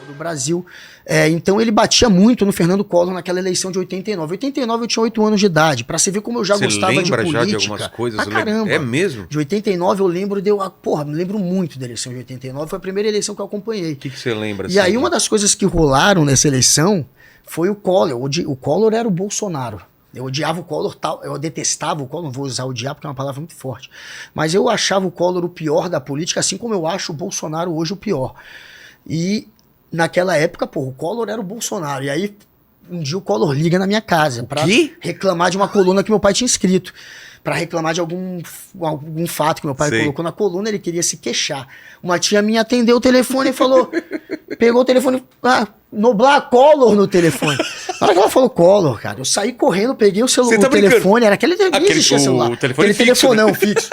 do Brasil. Então ele batia muito no Fernando Collor naquela eleição de 89. 89 eu tinha 8 anos de idade, pra você ver como eu já gostava de política. Já de algumas coisas? Ah, caramba. É mesmo? De 89 eu lembro, me lembro muito da eleição de 89, foi a primeira eleição que eu acompanhei. O que você lembra? E aí uma das coisas que rolaram nessa eleição foi o Collor. O Collor era o Bolsonaro. Eu odiava o Collor, eu detestava o Collor, não vou usar odiar porque é uma palavra muito forte, mas eu achava o Collor o pior da política, assim como eu acho o Bolsonaro hoje o pior. E naquela época, o Collor era o Bolsonaro. E aí, um dia o Collor liga na minha casa pra reclamar de uma coluna que meu pai tinha escrito. Pra reclamar de algum fato que meu pai colocou na coluna, ele queria se queixar. Uma tia minha atendeu o telefone e falou... Pegou o telefone... Noblar Collor no telefone. Na hora que ela falou Collor, cara, eu saí correndo, peguei o telefone, era aquele existia celular. O telefone aquele fixo, telefonão né? fixo.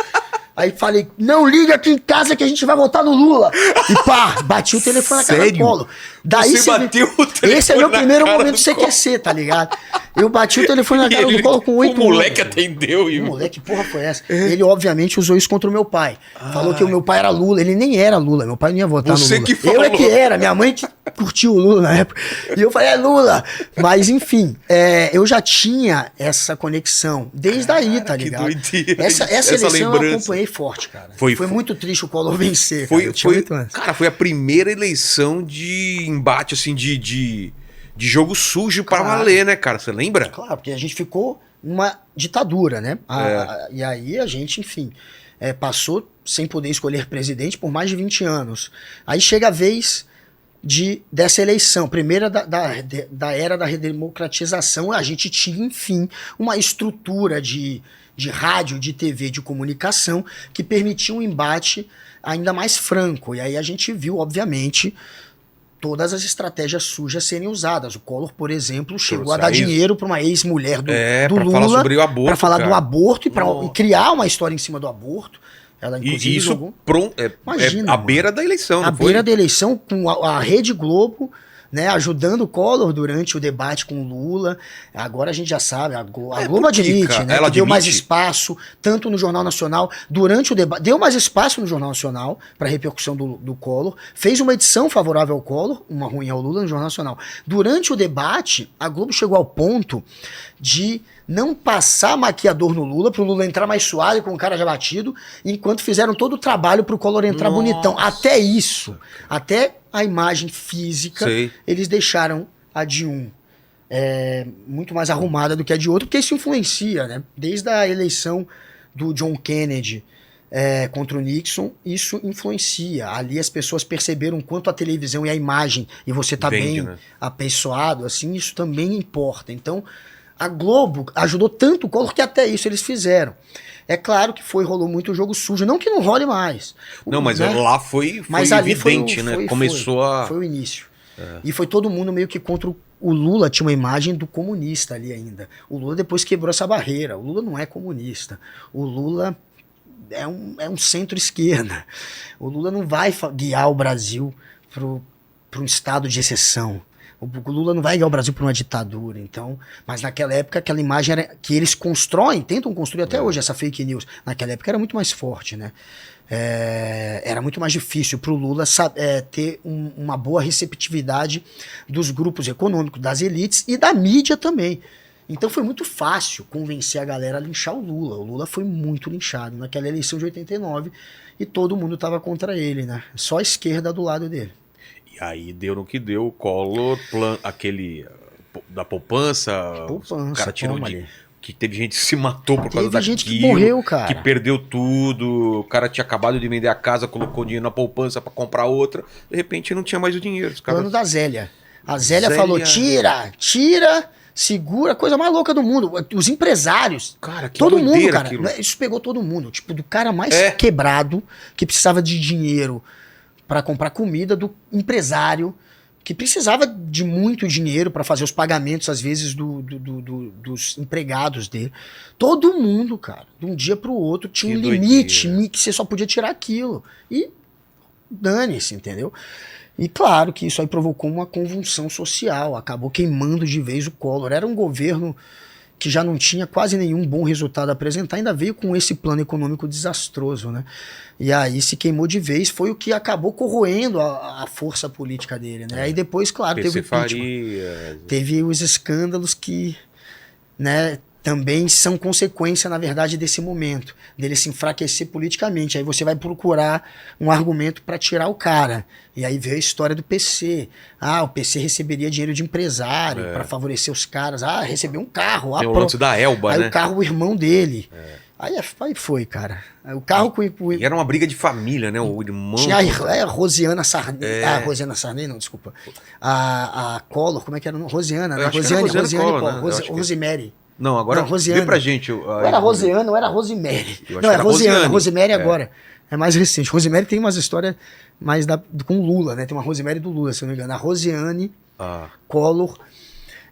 Aí falei, não liga aqui em casa que a gente vai votar no Lula. E pá, bati o telefone na cara do Collor. Daí você bateu o telefone. Esse é meu primeiro momento de CQC, tá ligado? Eu bati o telefone na cara do Collor com 8 anos. O moleque atendeu. E o moleque, porra, foi essa? Ele, obviamente, usou isso contra o meu pai. Falou que o meu pai era Lula. Ele nem era Lula. Meu pai não ia votar no Lula. Você que falou. Eu é que era. Minha mãe que curtiu o Lula na época. E eu falei, é Lula. Mas, enfim, eu já tinha essa conexão desde aí, tá ligado? Que doideira. Essa eleição eu acompanhei forte, cara. Foi muito triste o Collor vencer. Foi a primeira eleição de embate, assim, de jogo sujo pra valer, né, cara? Você lembra? Claro, porque a gente ficou numa ditadura, né? E aí a gente, enfim, passou sem poder escolher presidente por mais de 20 anos. Aí chega a vez dessa eleição, primeira da era da redemocratização, a gente tinha, enfim, uma estrutura de rádio, de TV, de comunicação que permitia um embate ainda mais franco. E aí a gente viu, obviamente, todas as estratégias sujas serem usadas. O Collor, por exemplo, chegou a dar dinheiro para uma ex-mulher do Lula falar sobre o aborto, para falar do aborto e para criar uma história em cima do aborto. Ela, inclusive, isso jogou... Imagina, à beira da eleição, não foi? À beira da eleição, com a Rede Globo, né, ajudando o Collor durante o debate com o Lula. Agora a gente já sabe, a Globo admite, né, que deu mais espaço, tanto no Jornal Nacional, durante o debate, deu mais espaço no Jornal Nacional para a repercussão do Collor, fez uma edição favorável ao Collor, uma ruim ao Lula no Jornal Nacional. Durante o debate, a Globo chegou ao ponto de não passar maquiador no Lula, pro Lula entrar mais suave, com o cara já batido, enquanto fizeram todo o trabalho pro Collor entrar bonitão. Até isso, até a imagem física, eles deixaram a de um muito mais arrumada do que a de outro, porque isso influencia, né? Desde a eleição do John Kennedy contra o Nixon, isso influencia. Ali as pessoas perceberam quanto a televisão e a imagem, e você tá bem apessoado, assim, isso também importa. Então, a Globo ajudou tanto o Collor que até isso eles fizeram. É claro que rolou muito jogo sujo. Não que não role mais. Não, mas lá foi evidente, né? Começou a... Foi o início. E foi todo mundo meio que contra o Lula. Tinha uma imagem do comunista ali ainda. O Lula depois quebrou essa barreira. O Lula não é comunista. O Lula é um centro-esquerda. O Lula não vai guiar o Brasil para um estado de exceção. O Lula não vai guiar o Brasil para uma ditadura, então. Mas naquela época, aquela imagem era que eles tentam construir até hoje essa fake news. Naquela época era muito mais forte, né? Era muito mais difícil para o Lula ter uma boa receptividade dos grupos econômicos, das elites e da mídia também. Então foi muito fácil convencer a galera a linchar o Lula. O Lula foi muito linchado naquela eleição de 89 e todo mundo estava contra ele, né? Só a esquerda do lado dele. E aí deu no que deu, o Collor, aquele da poupança, o cara tirou que teve gente que se matou por causa daquilo. Teve gente que morreu, cara. Que perdeu tudo, o cara tinha acabado de vender a casa, colocou dinheiro na poupança pra comprar outra, de repente não tinha mais o dinheiro. Plano da Zélia. A Zélia falou, tira, segura, coisa mais louca do mundo. Os empresários, cara, que todo mundo, cara, aquilo. Isso pegou todo mundo. Tipo, do cara mais quebrado, que precisava de dinheiro para comprar comida, do empresário que precisava de muito dinheiro para fazer os pagamentos, às vezes, dos empregados dele. Todo mundo, cara, de um dia para o outro, tinha um limite que você só podia tirar aquilo. E dane-se, entendeu? E claro que isso aí provocou uma convulsão social, acabou queimando de vez o Collor. Era um governo que já não tinha quase nenhum bom resultado a apresentar, ainda veio com esse plano econômico desastroso, né? E aí se queimou de vez, foi o que acabou corroendo a força política dele, né? Aí depois, claro, teve o impeachment, teve os escândalos que, né, também são consequência, na verdade, desse momento, dele se enfraquecer politicamente. Aí você vai procurar um argumento para tirar o cara. E aí veio a história do PC. Ah, o PC receberia dinheiro de empresário para favorecer os caras. Ah, recebeu um carro. Tem o lance da Elba, aí né? O carro, o irmão dele. Aí foi, cara. O carro E era uma briga de família, né? O irmão. Tinha a Rosiana Sarney. Ah, Rosiana Sarney, não, desculpa. A Collor, como é que era? Rosiana, né? Rosiane Collor, Rosemary. Não, agora vê pra gente. Ou era Rosiana ou era Rosemary. Não, é Rosiana. Rosemary agora. É mais recente. Rosemary tem umas histórias mais com Lula, né? Tem uma Rosemary do Lula, se eu não me engano. A Rosiane Collor.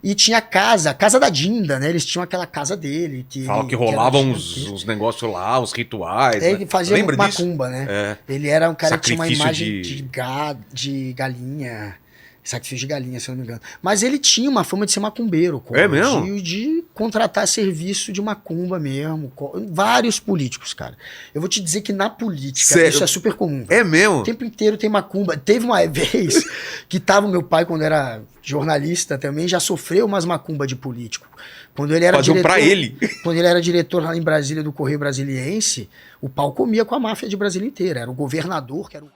E tinha a casa da Dinda, né? Eles tinham aquela casa dele. Fala que rolavam uns negócios lá, uns rituais. Ele fazia macumba, né? Ele era um cara que tinha uma imagem de galinha. Sacrifício de galinha, se eu não me engano. Mas ele tinha uma fama de ser macumbeiro. É mesmo? De contratar serviço de macumba mesmo. Vários políticos, cara. Eu vou te dizer que na política isso é super comum. É mesmo? O tempo inteiro tem macumba. Teve uma vez que tava o meu pai, quando era jornalista também, já sofreu umas macumba de político. Quando ele era diretor, pra ele. Quando ele era diretor lá em Brasília do Correio Brasiliense, o pau comia com a máfia de Brasília inteira. Era o governador, que era o